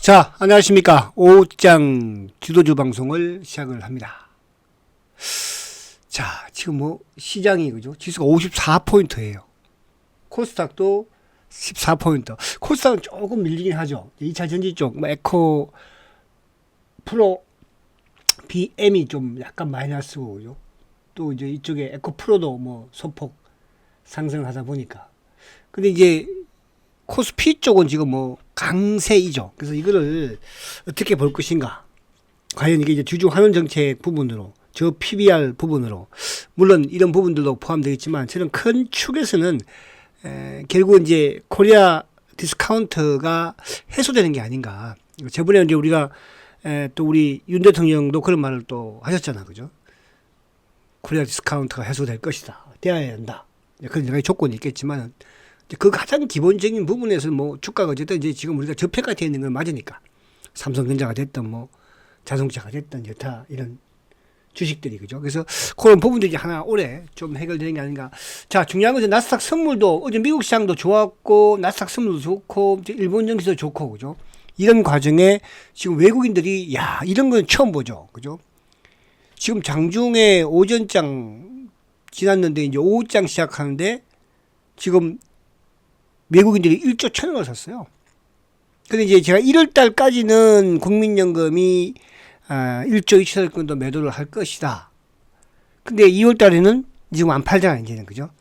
자, 안녕하십니까. 오후장 주도주 방송을 시작을 합니다. 자, 지금 뭐 시장이 그죠? 지수가 54포인트예요. 코스닥도 14포인트. 코스닥은 조금 밀리긴 하죠. 2차 전지 쪽, 뭐 에코 프로 BM이 좀 약간 마이너스고, 그죠? 또 이제 이쪽에 에코 프로도 뭐 소폭 상승하다 보니까. 근데 이제 코스피 쪽은 지금 뭐 강세이죠. 그래서 이거를 어떻게 볼 것인가. 과연 이게 이제 주주 환원 정책 부분으로, 저 PBR 부분으로, 물론 이런 부분들도 포함되어 있지만 저는 큰 축에서는 결국 이제 코리아 디스카운트가 해소되는 게 아닌가. 저번에 이제 우리가 또 우리 윤 대통령도 그런 말을 또 하셨잖아, 그죠? 코리아 디스카운트가 해소될 것이다. 되어야 한다. 그런 여러 가지 조건이 있겠지만 그 가장 기본적인 부분에서 뭐 주가가 어쨌든 이제 지금 우리가 저평가 되어 있는 건 맞으니까 삼성전자가 됐든 뭐 자동차가 됐든 여타 이런 주식들이 그죠. 그래서 그런 부분들이 하나 올해 좀 해결되는 게 아닌가. 자, 중요한 것은 나스닥 선물도 어제 미국 시장도 좋았고 나스닥 선물도 좋고 일본 증시도 좋고 그죠. 이런 과정에 지금 외국인들이 야 이런 건 처음 보죠, 그죠. 지금 장중에 오전장 지났는데 이제 오후장 시작하는데 지금 외국인들이 1조 1천억을 샀어요. 근데 이제 제가 1월 달까지는 국민연금이 1조 2천억 정도 매도를 할 것이다. 근데 2월 달에는 지금 안 팔잖아요, 이제는, 그죠?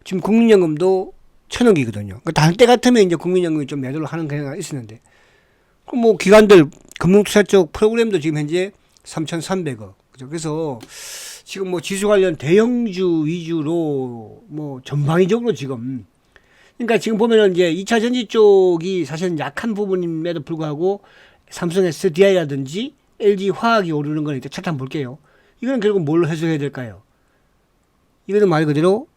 지금 국민연금도 1천억이거든요. 그러니까 다른 때 같으면 이제 국민연금이 좀 매도를 하는 경우가 있었는데, 그럼 뭐 기관들, 금융투자 쪽 프로그램도 지금 현재 3,300억. 그죠? 그래서 지금 뭐 지수 관련 대형주 위주로 뭐 전방위적으로 지금 그러니까 지금 보면은 이제 2차 전지 쪽이 사실은 약한 부분임에도 불구하고 삼성 SDI라든지 LG 화학이 오르는 거는 일단 차트 한번 볼게요. 이거는 결국 뭘로 해소해야 될까요? 이거는 말 그대로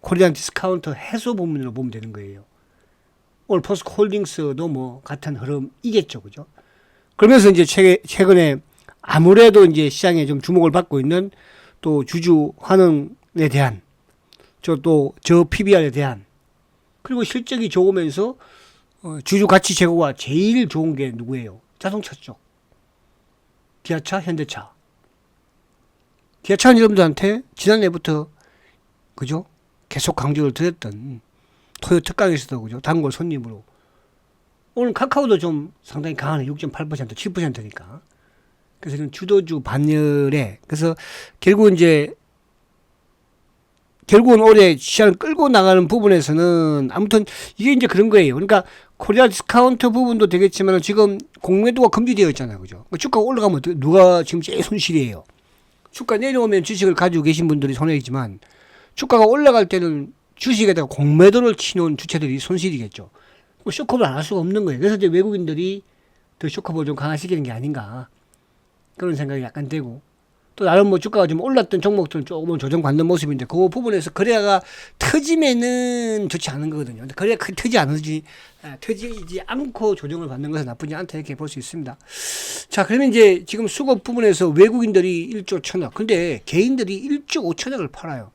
코리안 디스카운트 해소 부분으로 보면 되는 거예요. 오늘 포스코 홀딩스도 뭐 같은 흐름이겠죠, 그죠? 그러면서 이제 최근에 아무래도 이제 시장에 좀 주목을 받고 있는 또 주주 환원에 대한 저 PBR에 대한 그리고 실적이 좋으면서 주주 가치 제고가 제일 좋은 게 누구예요? 자동차 쪽. 기아차, 현대차. 기아차는 여러분들한테 지난해부터 그죠? 계속 강조를 드렸던 토요 특강에서도 그죠? 단골 손님으로. 오늘 카카오도 좀 상당히 강하네. 6.8%, 7%니까. 그래서 주도주 반열에 그래서 결국은 올해 시장을 끌고 나가는 부분에서는 아무튼 이게 이제 그런 거예요. 그러니까 코리아 디스카운트 부분도 되겠지만 지금 공매도가 금지되어 있잖아요. 그죠? 그러니까 주가가 올라가면 누가 지금 제일 손실이에요. 주가 내려오면 주식을 가지고 계신 분들이 손해이지만 주가가 올라갈 때는 주식에다가 공매도를 치놓은 주체들이 손실이겠죠. 뭐 쇼크를 안 할 수가 없는 거예요. 그래서 이제 외국인들이 더 쇼크를 좀 강화시키는 게 아닌가. 그런 생각이 약간 되고. 또 나름 뭐 주가가 좀 올랐던 종목들은 조금은 조정받는 모습인데 그 부분에서 거래가 터지면은 좋지 않은 거거든요. 근데 거래가 터지지 않고 조정을 받는 것은 나쁘지 않다 이렇게 볼 수 있습니다. 자, 그러면 이제 지금 수급 부분에서 외국인들이 1조 1천억, 근데 개인들이 1조 5천억을 팔아요.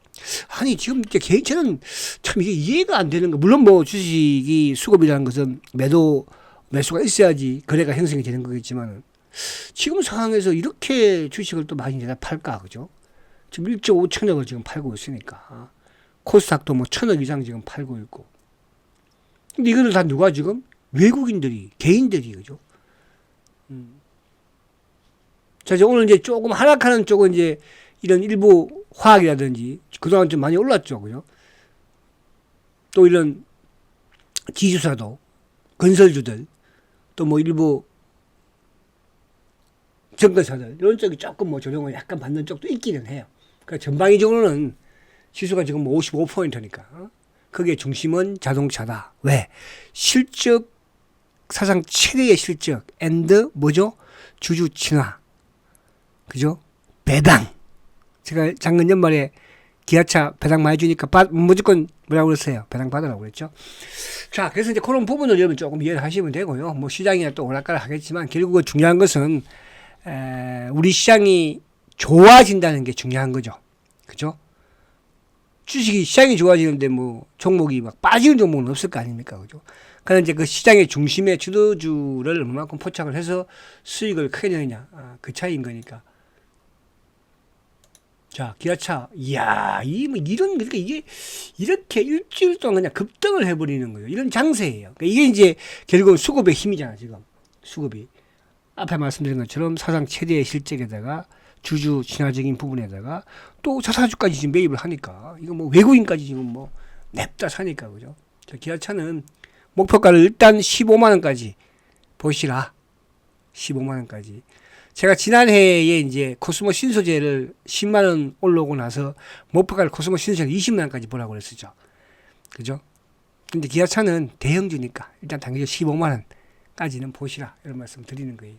아니 지금 이제 개인처럼 참 이게 이해가 안 되는 거. 물론 뭐 주식이 수급이라는 것은 매수가 있어야지 거래가 형성이 되는 거겠지만. 지금 상황에서 이렇게 주식을 또 많이 내다 팔까, 그죠? 지금 1조 5천억을 지금 팔고 있으니까. 코스닥도 뭐 1천억 이상 지금 팔고 있고. 근데 이거를 다 누가 지금? 외국인들이, 개인들이, 그죠? 자, 이제 오늘 이제 조금 하락하는 쪽은 이제 이런 일부 화학이라든지 그동안 좀 많이 올랐죠, 그죠? 또 이런 지주사도, 건설주들, 또 뭐 일부 정거사들 이런 쪽이 조금 뭐 조정을 약간 받는 쪽도 있기는 해요. 그러니까 전방위적으로는 지수가 지금 55포인트니까 거기에 중심은 자동차다. 왜? 실적 사상 최대의 실적 앤드 뭐죠? 주주 친화. 그죠? 배당. 제가 작년 연말에 기아차 배당 많이 주니까 무조건 뭐라고 그랬어요? 배당 받으라고 그랬죠. 자, 그래서 이제 그런 부분을 여러분 조금 이해를 하시면 되고요. 뭐 시장이나 또 오락가락 하겠지만 결국 중요한 것은 우리 시장이 좋아진다는 게 중요한 거죠. 그죠? 주식이 시장이 좋아지는데 뭐 종목이 막 빠지는 종목은 없을 거 아닙니까? 그죠? 그런 이제 그 시장의 중심에 주도주를 얼마만큼 포착을 해서 수익을 크게 내느냐. 그 차이인 거니까. 자, 기아차. 이야, 뭐 그러니까 이게 이렇게 일주일 동안 그냥 급등을 해버리는 거예요. 이런 장세예요. 그러니까 이게 이제 결국은 수급의 힘이잖아, 지금. 수급이. 앞에 말씀드린 것처럼 사상 최대의 실적에다가 주주 친화적인 부분에다가 또 자사주까지 지금 매입을 하니까 이거 뭐 외국인까지 지금 뭐 냅다 사니까 그죠. 자, 기아차는 목표가를 일단 15만 원까지 보시라. 15만 원까지. 제가 지난해에 이제 코스모 신소재를 10만 원 올라오고 나서 목표가를 코스모 신소재를 20만 원까지 보라고 그랬었죠. 그죠? 근데 기아차는 대형주니까 일단 당기적 15만 원까지는 보시라. 이런 말씀 드리는 거예요.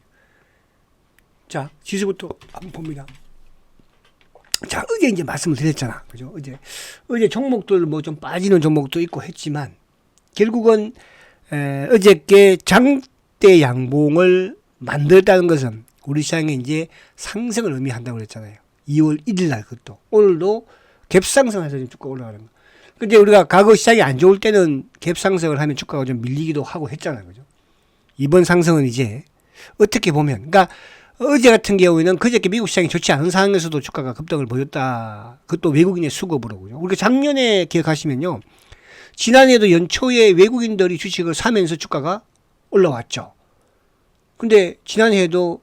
자, 지수부터 한번 봅니다. 자, 어제 이제 말씀을 드렸잖아. 그죠? 어제 종목들 뭐 좀 빠지는 종목도 있고 했지만, 결국은, 어저께 장대 양봉을 만들었다는 것은 우리 시장에 이제 상승을 의미한다고 그랬잖아요. 2월 1일 날 그것도. 오늘도 갭상승해서 지금 주가 올라가는 거. 근데 우리가 과거 시장이 안 좋을 때는 갭상승을 하면 주가가 좀 밀리기도 하고 했잖아요. 그죠? 이번 상승은 이제 어떻게 보면, 그러니까 어제 같은 경우에는 그저께 미국 시장이 좋지 않은 상황에서도 주가가 급등을 보였다. 그것도 외국인의 수급으로. 그죠? 우리가 작년에 기억하시면요. 지난해에도 연초에 외국인들이 주식을 사면서 주가가 올라왔죠. 근데 지난해에도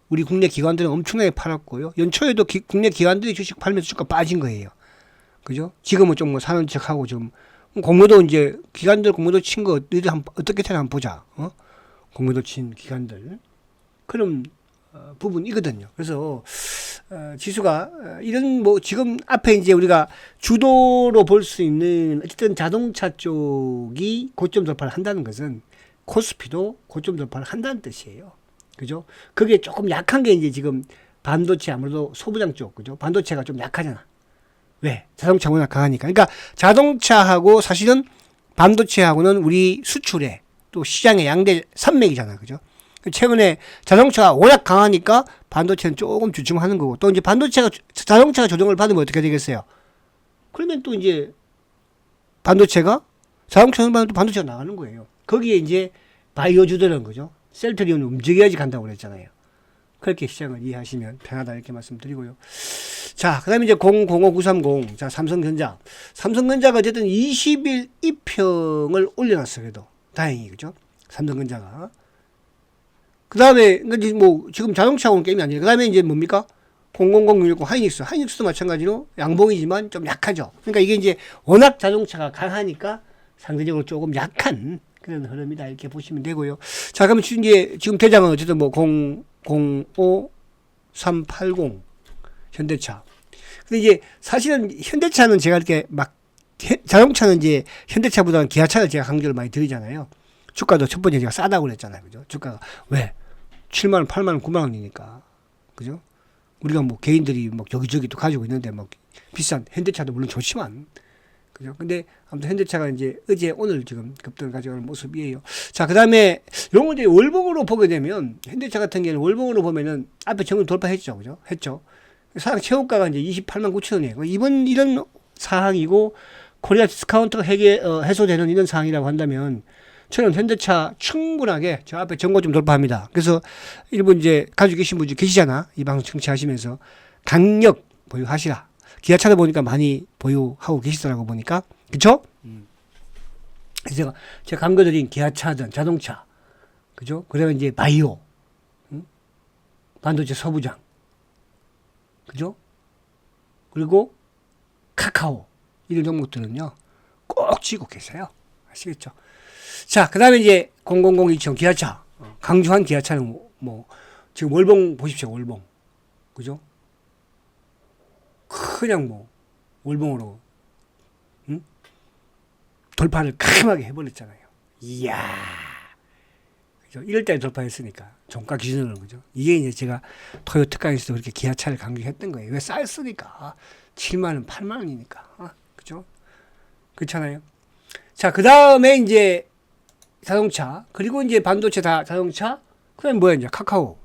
우리 국내 기관들은 엄청나게 팔았고요. 연초에도 국내 기관들이 주식 팔면서 주가 빠진 거예요. 그죠? 지금은 좀 뭐 사는 척하고 좀 공모도 이제 기관들 공모도 친 거 너희들 어떻게 되나 한번 보자. 공모도 친 기관들. 그럼 부분이거든요. 그래서 지수가 이런 뭐 지금 앞에 이제 우리가 주도로 볼 수 있는 어쨌든 자동차 쪽이 고점 돌파를 한다는 것은 코스피도 고점 돌파를 한다는 뜻이에요. 그죠? 그게 조금 약한 게 이제 지금 반도체 아무래도 소부장 쪽 그죠? 반도체가 좀 약하잖아. 왜? 자동차 워낙 강하니까. 그러니까 자동차하고 사실은 반도체하고는 우리 수출에 또 시장의 양대 산맥이잖아. 그죠? 최근에 자동차가 워낙 강하니까 반도체는 조금 주춤하는 거고 또 이제 자동차가 조정을 받으면 어떻게 되겠어요? 그러면 또 이제 자동차 받으면 또 반도체가 나가는 거예요. 거기에 이제 바이오주들은 거죠. 셀트리온이 움직여야지 간다고 그랬잖아요. 그렇게 시장을 이해하시면 편하다 이렇게 말씀드리고요. 자, 그 다음에 이제 005930. 자, 삼성전자. 삼성전자가 어쨌든 20일 이평을 올려놨어요. 그래도. 다행히, 그죠? 삼성전자가. 그 다음에, 뭐, 지금 자동차하고는 게임이 아니에요. 그 다음에 이제 뭡니까? 000660 하이닉스. 하이닉스도 마찬가지로 양봉이지만 좀 약하죠. 그러니까 이게 이제 워낙 자동차가 강하니까 상대적으로 조금 약한 그런 흐름이다. 이렇게 보시면 되고요. 자, 그러면 이제 지금 대장은 어쨌든 뭐 005380 현대차. 근데 이제 사실은 현대차는 제가 이렇게 막 자동차는 이제 현대차보다는 기아차를 제가 강조를 많이 드리잖아요. 주가도 첫 번째 제가 싸다고 그랬잖아요. 그죠? 주가가 왜? 7만원, 8만원, 9만원이니까. 그죠? 우리가 뭐 개인들이 뭐 여기저기 또 가지고 있는데 막 비싼 현대차도 물론 좋지만. 그죠? 근데 아무튼 현대차가 이제 어제 오늘 지금 급등을 가져가는 모습이에요. 자, 그 다음에 요거 이제 월봉으로 보게 되면 현대차 같은 경우는 월봉으로 보면은 앞에 정글 돌파했죠. 그죠? 했죠. 사상 최고가가 이제 28만 9천 원이에요. 이번 이런 사항이고 코리아 디스카운트가 해소되는 이런 상황이라고 한다면 저는 현대차 충분하게 저 앞에 정고 좀 돌파합니다. 그래서 일본 이제 가지고 계신 분들 계시잖아. 이 방송 청취하시면서 강력 보유하시라. 기아차도 보니까 많이 보유하고 계시더라고 보니까. 그쵸? 그래서 제가 강조드린 기아차든 자동차. 그죠? 그 다음에 이제 바이오. 반도체 소부장. 그죠? 그리고 카카오. 이런 종목들은요. 꼭 쥐고 계세요. 아시겠죠? 자, 그 다음에 이제 0002청 기아차. 강조한 기아차는 뭐, 지금 월봉 보십시오, 월봉. 그죠? 그냥 뭐, 월봉으로, 돌파를 깔끔하게 해버렸잖아요. 이야. 그죠? 1월달에 돌파했으니까. 종가 기준으로, 그죠? 이게 이제 제가 토요 특강에서도 그렇게 기아차를 강조했던 거예요. 왜 쌌으니까. 7만원, 8만원이니까. 그죠? 그렇잖아요. 자, 그 다음에 이제 자동차, 그리고 이제 반도체 자동차, 그 다음에 뭐야, 이제 카카오.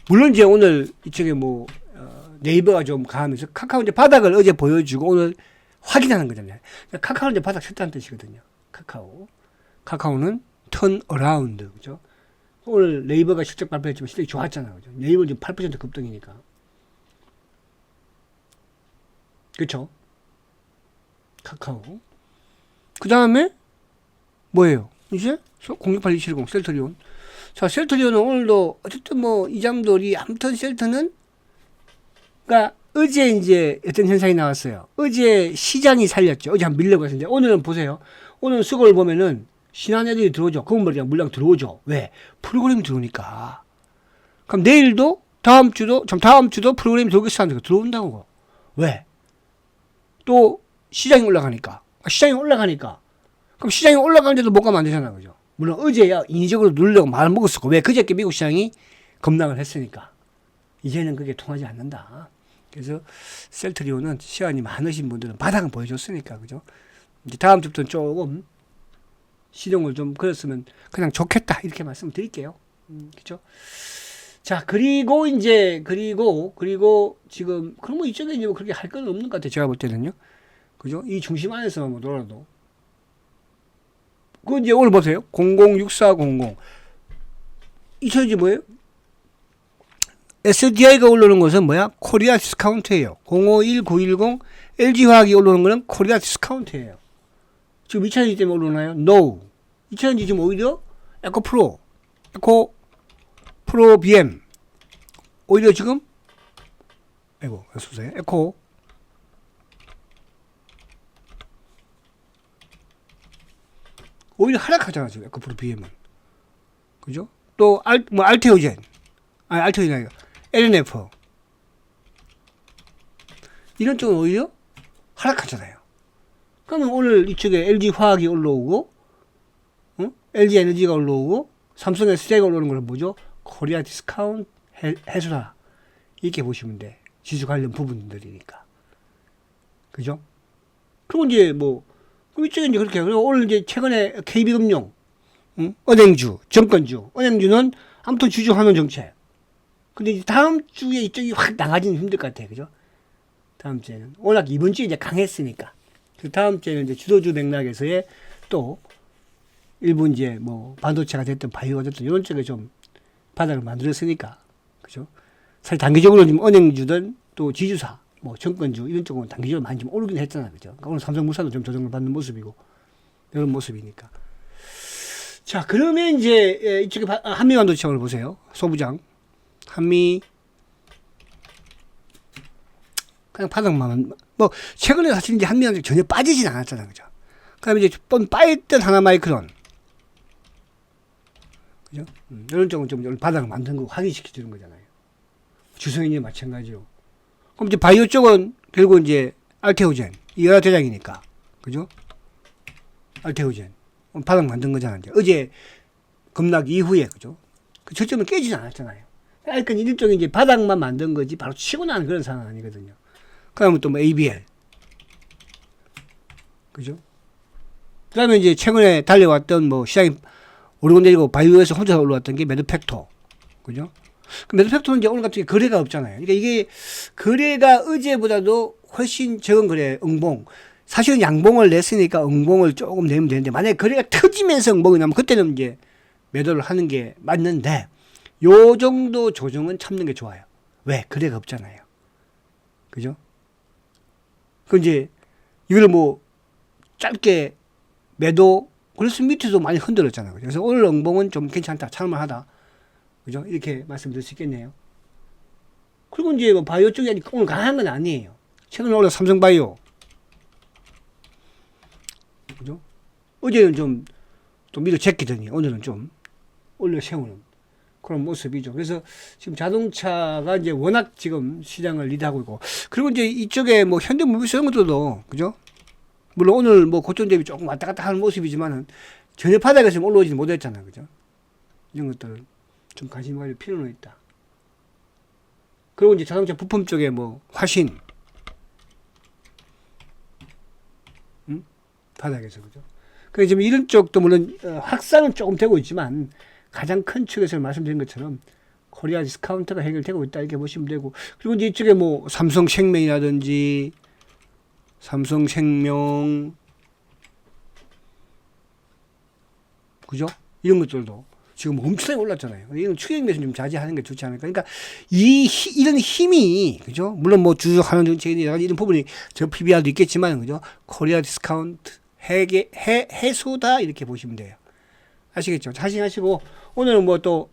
물론 이제 오늘 이쪽에 뭐, 네이버가 좀 강하면서 카카오 이제 바닥을 어제 보여주고 오늘 확인하는 거잖아요. 카카오는 이제 바닥 쳤다는 뜻이거든요. 카카오는 turn around, 그죠? 오늘 네이버가 실적 발표했지만 실적이 좋았잖아요. 그죠? 네이버 지금 8% 급등이니까. 그쵸? 카카오. 그 다음에 뭐예요? 이제 068270 셀트리온. 자, 셀트리온은 오늘도 어쨌든 뭐 이장돌이 아무튼 셀트는 그러니까 어제 이제 어떤 현상이 나왔어요. 어제 시장이 살렸죠. 어제 한 밀려고 했는데 오늘은 보세요. 오늘 수급을 보면은 신한 애들이 들어오죠. 그건 물량 들어오죠. 왜? 프로그램이 들어오니까. 그럼 내일도 다음 주도 프로그램이 들어오겠어 하는데 들어온다고. 왜? 또 시장이 올라가니까. 그럼 시장이 올라가는데도 못 가면 안 되잖아. 그죠? 물론 어제야 인위적으로 누르려고 마음 먹었었고. 왜? 그저께 미국 시장이 급락을 했으니까. 이제는 그게 통하지 않는다. 그래서 셀트리온은 시간이 많으신 분들은 바닥은 보여줬으니까. 그죠? 이제 다음 주부터는 조금 시동을 좀 걸었으면 그냥 좋겠다. 이렇게 말씀드릴게요. 그죠? 자, 그리고 지금, 그럼 뭐 이쪽에 이제 뭐 그렇게 할 건 없는 것 같아요. 제가 볼 때는요. 그죠? 이 중심 안에서만 뭐 돌아도. 그 이제 오늘 보세요. 006400. 이 차이지 뭐예요? SDI가 올라오는 것은 뭐야? 코리아 디스카운트예요. 051910 LG화학이 올라오는 거는 코리아 디스카운트예요. 지금 2차전지 때문에 올라오나요? No. 2차전지 지금 오히려 에코프로 BM. 오히려 지금 에코 오히려 하락하잖아 지금 에코프로 BM은. 그죠? 또 알테오젠 아니고 LNF 이런 쪽은 오히려 하락하잖아요. 그러면 오늘 이쪽에 LG화학이 올라오고 LG에너지가 올라오고 삼성 SDI가 올라오는 걸 뭐죠? 코리아 디스카운트 해수라 이렇게 보시면 돼. 지수 관련 부분들이니까. 그죠? 그리고 이제 뭐 그럼 이쪽에 이제 그렇게 그리고 오늘 이제 최근에 KB금융, 은행주, 정권주, 은행주는 아무튼 주주환원 정책. 근데 이제 다음 주에 이쪽이 확 나가지는 힘들 것 같아요. 그죠? 다음 주에는 워낙 이번 주에 이제 강했으니까. 그 다음 주에는 이제 주도주 맥락에서의 또 일부 이제 뭐 반도체가 됐든 바이오가 됐든 이런 쪽에 좀 바닥을 만들었으니까. 그죠? 사실 단기적으로 지금 은행주든 또 지주사, 뭐 정권주 이런 쪽은 단기적으로 많이 좀 오르긴 했잖아요. 그죠? 그러니까 오늘 삼성물산도 좀 조정을 받는 모습이고 이런 모습이니까. 자, 그러면 이제 이쪽에 한미반도체를 보세요. 소부장. 한미 그냥 바닥만 뭐 최근에 사실 이제 한미반도체 전혀 빠지진 않았잖아요. 그죠? 그다음에 이제 빠졌던 하나마이크론. 그죠? 이런 쪽은 좀 바닥을 만든 거 확인시켜 주는 거잖아요. 주성인이 마찬가지요. 그럼 이제 바이오 쪽은 결국 이제 알테오젠, 이하 대장이니까. 그죠? 알테오젠. 바닥 만든 거잖아요. 어제 급락 이후에, 그죠? 그 저점을 깨지지 않았잖아요. 그러니까 일종의 이제 바닥만 만든 거지, 바로 치고 나는 그런 상황 아니거든요. 그 다음에 또 뭐 ABL. 그죠? 그 다음에 이제 최근에 달려왔던 뭐 시장이 오르곤 내리고 바이오에서 혼자 올라왔던 게 매드팩토. 그죠? 그 매드팩토는 이제 오늘 같은 게 거래가 없잖아요. 그러니까 이게 거래가 어제보다도 훨씬 적은 거래, 응봉. 사실은 양봉을 냈으니까 응봉을 조금 내면 되는데, 만약에 거래가 터지면서 응봉이 나면 그때는 이제 매도를 하는 게 맞는데, 요 정도 조정은 참는 게 좋아요. 왜? 거래가 없잖아요. 그죠? 그 이제, 이걸 뭐, 짧게 매도, 그래서 밑에도 많이 흔들었잖아요. 그래서 오늘 응봉은 좀 괜찮다, 참을만하다. 그죠? 이렇게 말씀드릴 수 있겠네요. 그리고 이제 뭐 바이오 쪽이 오늘 강한 건 아니에요. 최근에 올라 삼성바이오. 그죠? 어제는 좀 밀어 제끼더니 오늘은 좀 올려 세우는 그런 모습이죠. 그래서 지금 자동차가 이제 워낙 지금 시장을 리드하고 있고, 그리고 이제 이쪽에 뭐 현대무비스 이런 것들도, 그죠? 물론 오늘 뭐 고점 대비 조금 왔다 갔다 하는 모습이지만은 전혀 바닥에서 지금 올라오지 못했잖아요. 그죠? 이런 것들은 좀 관심 가질 필요는 있다. 그리고 이제 자동차 부품 쪽에 뭐 화신, 바닥에서. 그죠? 그래서 지금 이런 쪽도 물론 확산은 조금 되고 있지만 가장 큰 축에서 말씀드린 것처럼 코리아 디스카운트가 해결되고 있다 이렇게 보시면 되고, 그리고 이제 이쪽에 뭐 삼성생명이라든지 삼성생명, 그죠? 이런 것들도 지금 엄청나게 올랐잖아요. 이건 추경 매수 좀 자제하는 게 좋지 않을까. 그러니까 이런 힘이, 그죠? 물론 뭐 주주하는 정책이 이런 부분이 저 PBR도 있겠지만, 그죠? 코리아 디스카운트 해소다 이렇게 보시면 돼요. 아시겠죠? 자신하시고 오늘은 뭐 또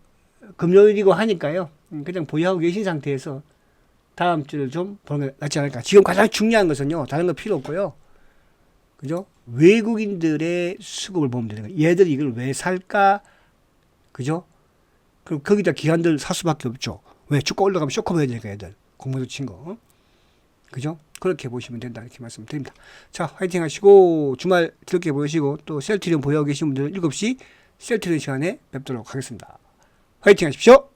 금요일이고 하니까요. 그냥 보유하고 계신 상태에서 다음 주를 좀 보는 게 낫지 않을까. 지금 가장 중요한 것은요. 다른 거 필요 없고요. 그죠? 외국인들의 수급을 보면 되는 거예요. 얘들이 이걸 왜 살까? 그죠? 그럼 거기다 기관들 살 수밖에 없죠. 왜? 주가 올라가면 쇼커버 해야 되니까 얘들. 공모도 친 거. 그죠? 그렇게 보시면 된다. 이렇게 말씀드립니다. 자, 화이팅 하시고 주말 즐겁게 보시고 또 셀트리온 보유하고 계신 분들은 7시 셀트리온 시간에 뵙도록 하겠습니다. 화이팅 하십시오.